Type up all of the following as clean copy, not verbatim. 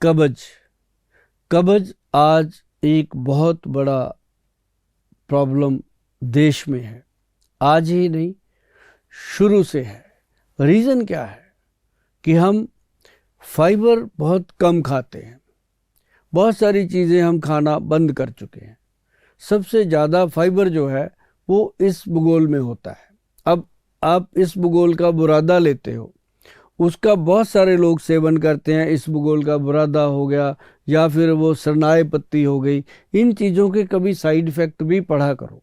कब्ज। कब्ज आज एक बहुत बड़ा प्रॉब्लम देश में है। आज ही नहीं, शुरू से है। रीज़न क्या है कि हम फाइबर बहुत कम खाते हैं। बहुत सारी चीज़ें हम खाना बंद कर चुके हैं। सबसे ज़्यादा फाइबर जो है वो इस भूगोल में होता है। अब आप इस भूगोल का बुरादा लेते हो, उसका बहुत सारे लोग सेवन करते हैं। इस भूगोल का बुरादा हो गया या फिर वो सरनाए पत्ती हो गई। इन चीज़ों के कभी साइड इफ़ेक्ट भी पढ़ा करो,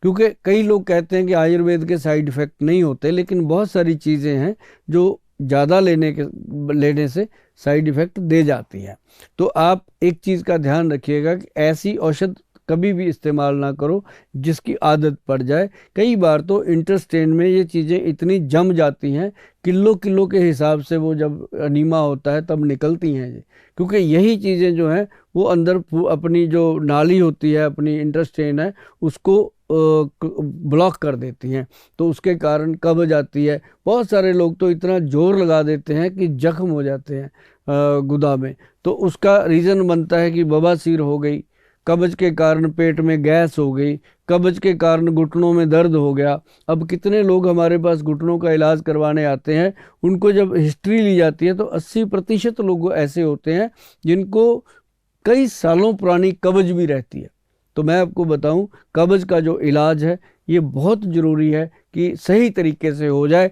क्योंकि कई लोग कहते हैं कि आयुर्वेद के साइड इफ़ेक्ट नहीं होते, लेकिन बहुत सारी चीज़ें हैं जो ज़्यादा लेने से साइड इफ़ेक्ट दे जाती हैं। तो आप एक चीज़ का ध्यान रखिएगा कि ऐसी औषध कभी भी इस्तेमाल ना करो जिसकी आदत पड़ जाए। कई बार तो इंटेस्टाइन में ये चीज़ें इतनी जम जाती हैं, किलो किलो के हिसाब से वो जब अनीमा होता है तब निकलती हैं ये, क्योंकि यही चीज़ें जो हैं वो अंदर अपनी जो नाली होती है, अपनी इंटेस्टाइन है, उसको ब्लॉक कर देती हैं। तो उसके कारण कब्ज आती है। बहुत सारे लोग तो इतना जोर लगा देते हैं कि जख्म हो जाते हैं गुदा में। तो उसका रीज़न बनता है कि बवासीर हो गई, कब्ज के कारण पेट में गैस हो गई, कब्ज के कारण घुटनों में दर्द हो गया। अब कितने लोग हमारे पास घुटनों का इलाज करवाने आते हैं, उनको जब हिस्ट्री ली जाती है तो 80% लोग ऐसे होते हैं जिनको कई सालों पुरानी कब्ज भी रहती है। तो मैं आपको बताऊं, कब्ज का जो इलाज है ये बहुत ज़रूरी है कि सही तरीके से हो जाए,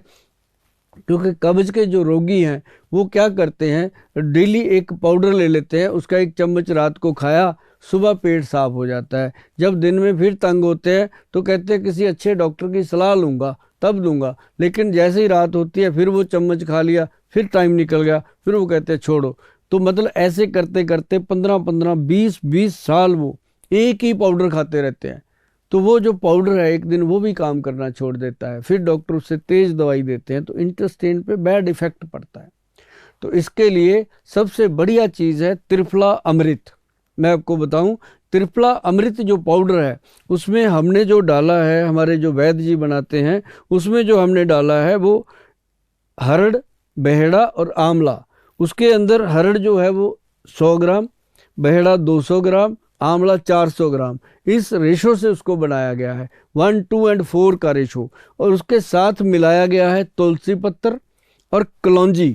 क्योंकि कब्ज के जो रोगी हैं वो क्या करते हैं, डेली एक पाउडर ले लेते हैं, उसका 1 चम्मच रात को खाया, सुबह पेट साफ हो जाता है। जब दिन में फिर तंग होते हैं तो कहते हैं किसी अच्छे डॉक्टर की सलाह लूँगा तब दूंगा, लेकिन जैसे ही रात होती है फिर वो चम्मच खा लिया, फिर टाइम निकल गया, फिर वो कहते हैं छोड़ो। तो मतलब ऐसे करते करते 15-15, 20-20 साल वो एक ही पाउडर खाते रहते हैं। तो वो जो पाउडर है एक दिन वो भी काम करना छोड़ देता है, फिर डॉक्टर उससे तेज दवाई देते हैं, तो इंटेस्टाइन पे बैड इफेक्ट पड़ता है। तो इसके लिए सबसे बढ़िया चीज़ है त्रिफला अमृत। मैं आपको बताऊं, त्रिफला अमृत जो पाउडर है उसमें हमने जो डाला है, हमारे जो वैद्य जी बनाते हैं, उसमें जो हमने डाला है वो हरड़, बहेड़ा और आंवला। उसके अंदर हरड़ जो है वो 100 ग्राम, बहेड़ा 200 ग्राम, आंवला 400 ग्राम, इस रेशो से उसको बनाया गया है। 1, 2 और 4 का रेशो। और उसके साथ मिलाया गया है तुलसी पत्तर और कलौंजी।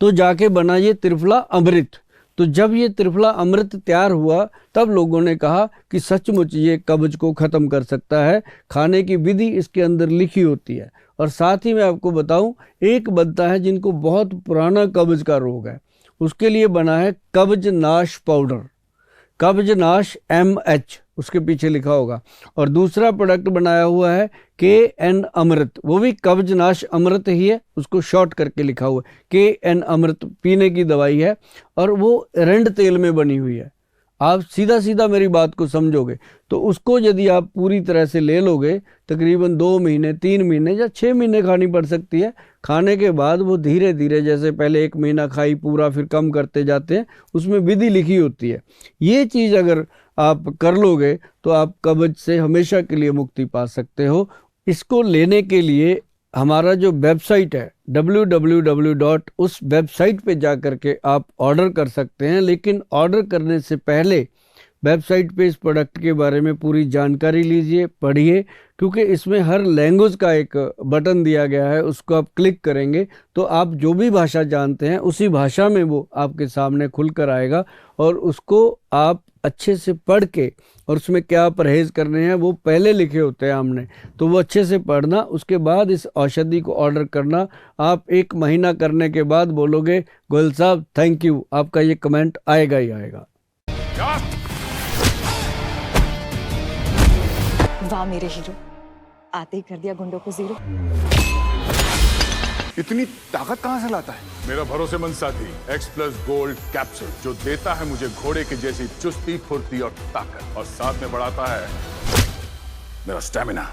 तो जाके बना ये त्रिफला अमृत। तो जब ये त्रिफला अमृत तैयार हुआ तब लोगों ने कहा कि सचमुच ये कब्ज को ख़त्म कर सकता है। खाने की विधि इसके अंदर लिखी होती है। और साथ ही मैं आपको बताऊं, एक बनता है जिनको बहुत पुराना कब्ज का रोग है, उसके लिए बना है कब्ज नाश पाउडर, कब्ज नाश MH उसके पीछे लिखा होगा। और दूसरा प्रोडक्ट बनाया हुआ है KN अमृत, वो भी कब्ज नाश अमृत ही है, उसको शॉर्ट करके लिखा हुआ है KN अमृत। पीने की दवाई है और वो एरंड तेल में बनी हुई है। आप सीधा सीधा मेरी बात को समझोगे तो उसको यदि आप पूरी तरह से ले लोगे, तकरीबन 2 महीने, 3 महीने या 6 महीने खानी पड़ सकती है। खाने के बाद वो धीरे धीरे, जैसे पहले 1 महीना खाई पूरा, फिर कम करते जाते हैं, उसमें विधि लिखी होती है। ये चीज़ अगर आप कर लोगे तो आप कब्ज से हमेशा के लिए मुक्ति पा सकते हो। इसको लेने के लिए हमारा जो वेबसाइट है www. उस वेबसाइट पे जा कर के आप ऑर्डर कर सकते हैं। लेकिन ऑर्डर करने से पहले वेबसाइट पे इस प्रोडक्ट के बारे में पूरी जानकारी लीजिए, पढ़िए, क्योंकि इसमें हर लैंग्वेज का एक बटन दिया गया है, उसको आप क्लिक करेंगे तो आप जो भी भाषा जानते हैं उसी भाषा में वो आपके सामने खुल कर आएगा। और उसको आप अच्छे से पढ़ के, और उसमें क्या परहेज़ करने हैं वो पहले लिखे होते हैं हमने, तो वो अच्छे से पढ़ना, उसके बाद इस औषधि को ऑर्डर करना। आप 1 महीना करने के बाद बोलोगे गोयल साहब थैंक यू, आपका ये कमेंट आएगा ही आएगा। वाह मेरे हीरो, आते ही कर दिया गुंडों को जीरो। इतनी ताकत कहां से लाता है? मेरा भरोसेमंद साथी X+ गोल्ड कैप्सूल, जो देता है मुझे घोड़े की जैसी चुस्ती, फुर्ती और ताकत, और साथ में बढ़ाता है मेरा स्टेमिना।